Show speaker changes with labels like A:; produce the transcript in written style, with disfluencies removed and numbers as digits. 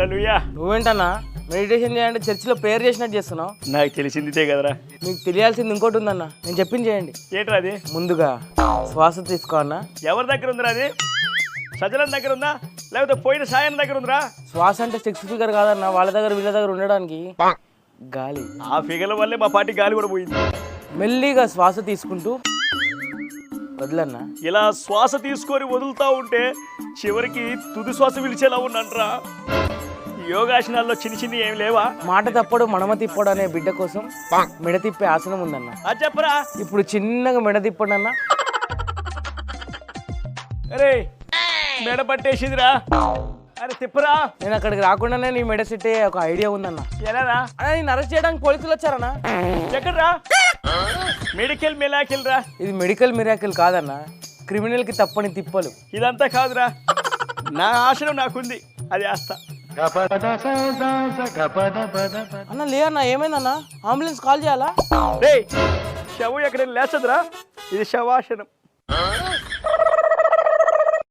A: హల్లెలూయా.
B: నువ్వేంటన్నా meditation చేయండి చర్చిలో prayer చేసినట్టు చేస్తున్నావు.
A: నాకు తెలిసిందితే కదరా.
B: మీకు తెలియాల్సింది ఇంకోటి ఉందన్న, నేను చెప్పింది చేయండి.
A: ఏంట్రా అది?
B: ముందుగా శ్వాస తీసుకో అన్న.
A: ఎవరి దగ్గర ఉందిరా అది? సజలన్ దగ్గర ఉందా లేకపోతే పోయిన సాయం దగ్గర ఉందిరా?
B: శ్వాస అంటే 6 ఫిగర్ కాదన్న, వాళ్ళ దగ్గర వీళ్ళ దగ్గర ఉండడానికి గాలి.
A: ఆ ఫిగర్ల వల్లే మా పార్టీ గాలి కూడా పోయింది.
B: మెల్లిగా శ్వాస తీసుకుంటూ వదలన్నా.
A: ఇలా శ్వాస తీసుకొని వదులుతా ఉంటే చివరికి తుది శ్వాస విలిచేలా ఉన్నట్రా. యోగాసనాల్లో చిన్న చిన్న ఏమి లేవా?
B: మాట తప్పడు మడమ తిప్పడు అనే బిడ్డ కోసం మెడ తిప్పే ఆసనం ఉందన్న.
A: అది చెప్పరా.
B: ఇప్పుడు చిన్నగా మెడ తిప్పండి అన్న.
A: అరే మెడ పట్టేసిందిరా. అరే తిప్పరా.
B: నేను అక్కడికి రాకుండానే నీ మెడ సెట్టే ఒక ఐడియా ఉందన్న.
A: ఎలారా?
B: నేను అరెస్ట్ చేయడానికి పోలీసులు వచ్చారన్నా.
A: ఎక్కడ్రా? మెడికల్ మిలాకిల్ రా.
B: ఇది మెడికల్ మిరాకిల్ కాదన్న, క్రిమినల్ కి తప్పని తిప్పలు.
A: ఇదంతా కాదురా, నా ఆశనం నాకుంది, అది ఆస్తా.
B: అన్న లే అన్న, ఏమైందన్న? అంబులెన్స్ కాల్ చేయాలా?
A: రేయ్ శవం ఎక్కడ లేచదురా, ఇది శవాసనం.